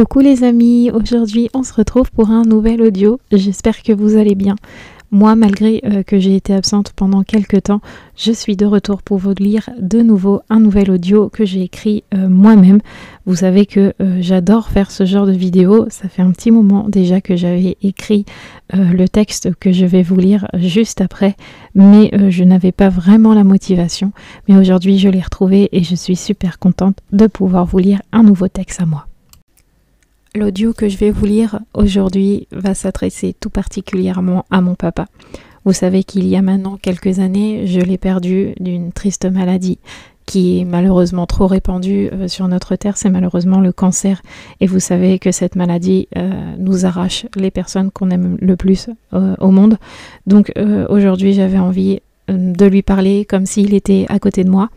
Coucou les amis, aujourd'hui on se retrouve pour un nouvel audio, j'espère que vous allez bien. Moi, malgré que j'ai été absente pendant quelques temps, je suis de retour pour vous lire de nouveau un nouvel audio que j'ai écrit moi-même. Vous savez que j'adore faire ce genre de vidéo, ça fait un petit moment déjà que j'avais écrit le texte que je vais vous lire juste après, mais je n'avais pas vraiment la motivation. Mais aujourd'hui je l'ai retrouvé et je suis super contente de pouvoir vous lire un nouveau texte à moi. L'audio que je vais vous lire aujourd'hui va s'adresser tout particulièrement à mon papa. Vous savez qu'il y a maintenant quelques années, je l'ai perdu d'une triste maladie qui est malheureusement trop répandue sur notre terre, c'est malheureusement le cancer. Et vous savez que cette maladie nous arrache les personnes qu'on aime le plus au monde. Donc aujourd'hui j'avais envie de lui parler comme s'il était à côté de moi,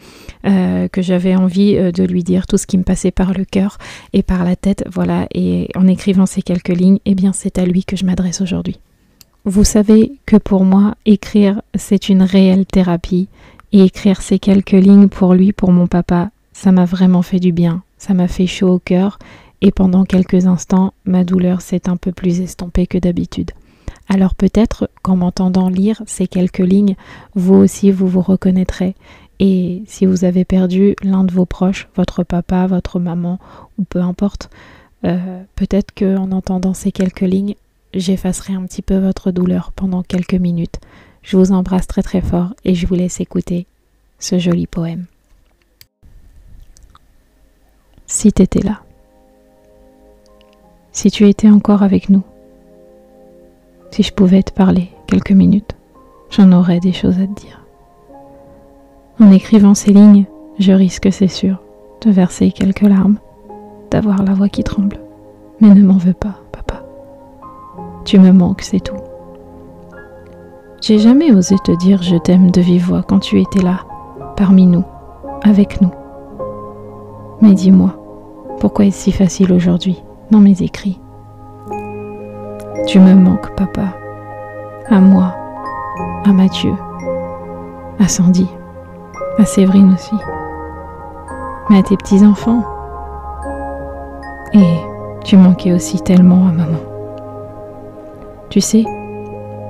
que j'avais envie de lui dire tout ce qui me passait par le cœur et par la tête, voilà, et en écrivant ces quelques lignes, eh bien c'est à lui que je m'adresse aujourd'hui. Vous savez que pour moi, écrire c'est une réelle thérapie, et écrire ces quelques lignes pour lui, pour mon papa, ça m'a vraiment fait du bien, ça m'a fait chaud au cœur, et pendant quelques instants, ma douleur s'est un peu plus estompée que d'habitude. Alors peut-être qu'en m'entendant lire ces quelques lignes, vous aussi vous vous reconnaîtrez. Et si vous avez perdu l'un de vos proches, votre papa, votre maman, ou peu importe, peut-être qu'en entendant ces quelques lignes, j'effacerai un petit peu votre douleur pendant quelques minutes. Je vous embrasse très très fort et je vous laisse écouter ce joli poème. Si t'étais là, si tu étais encore avec nous, si je pouvais te parler quelques minutes, j'en aurais des choses à te dire. En écrivant ces lignes, je risque, c'est sûr, de verser quelques larmes, d'avoir la voix qui tremble. Mais ne m'en veux pas, papa. Tu me manques, c'est tout. J'ai jamais osé te dire je t'aime de vive voix quand tu étais là, parmi nous, avec nous. Mais dis-moi, pourquoi est-ce si facile aujourd'hui, dans mes écrits ? Tu me manques, papa, à moi, à Mathieu, à Sandy, à Séverine aussi, mais à tes petits-enfants. Et tu manquais aussi tellement à maman. Tu sais,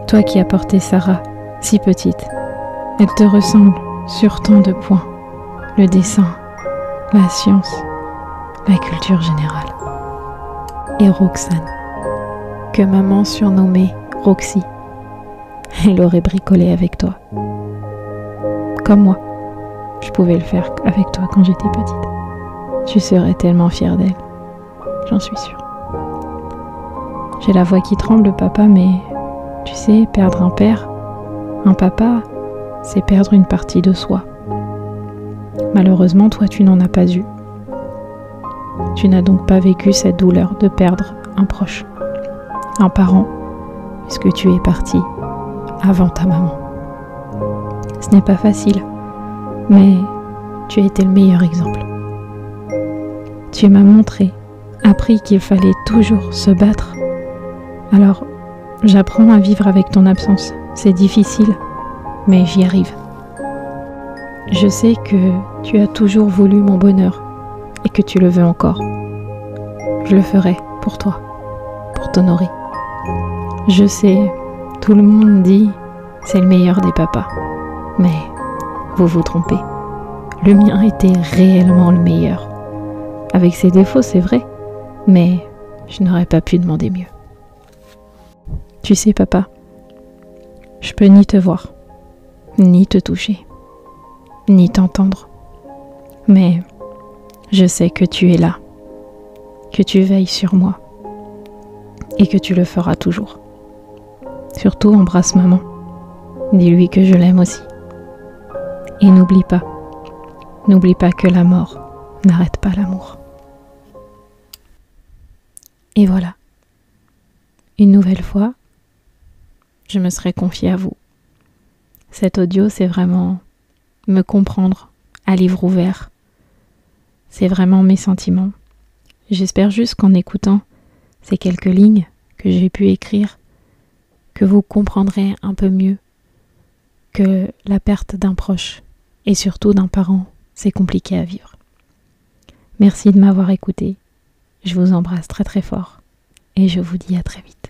toi qui as porté Sarah, si petite, elle te ressemble sur tant de points, le dessin, la science, la culture générale. Et Roxane, que maman surnommait Roxy, elle aurait bricolé avec toi. Comme moi, je pouvais le faire avec toi quand j'étais petite. Tu serais tellement fière d'elle, j'en suis sûre. J'ai la voix qui tremble, papa, mais tu sais, perdre un père, un papa, c'est perdre une partie de soi. Malheureusement, toi, tu n'en as pas eu. Tu n'as donc pas vécu cette douleur de perdre un proche, un parent, puisque tu es parti avant ta maman. Ce n'est pas facile, mais tu as été le meilleur exemple. Tu m'as montré, appris qu'il fallait toujours se battre. Alors, j'apprends à vivre avec ton absence. C'est difficile, mais j'y arrive. Je sais que tu as toujours voulu mon bonheur et que tu le veux encore. Je le ferai pour toi, pour t'honorer. Je sais, tout le monde dit c'est le meilleur des papas, mais vous vous trompez. Le mien était réellement le meilleur. Avec ses défauts, c'est vrai, mais je n'aurais pas pu demander mieux. Tu sais, papa, je peux ni te voir, ni te toucher, ni t'entendre, mais je sais que tu es là, que tu veilles sur moi et que tu le feras toujours. Surtout embrasse maman, dis-lui que je l'aime aussi. Et n'oublie pas que la mort n'arrête pas l'amour. Et voilà, une nouvelle fois, je me serais confiée à vous. Cet audio, c'est vraiment me comprendre à livre ouvert. C'est vraiment mes sentiments. J'espère juste qu'en écoutant ces quelques lignes que j'ai pu écrire, que vous comprendrez un peu mieux que la perte d'un proche et surtout d'un parent, c'est compliqué à vivre. Merci de m'avoir écouté. Je vous embrasse très très fort et je vous dis à très vite.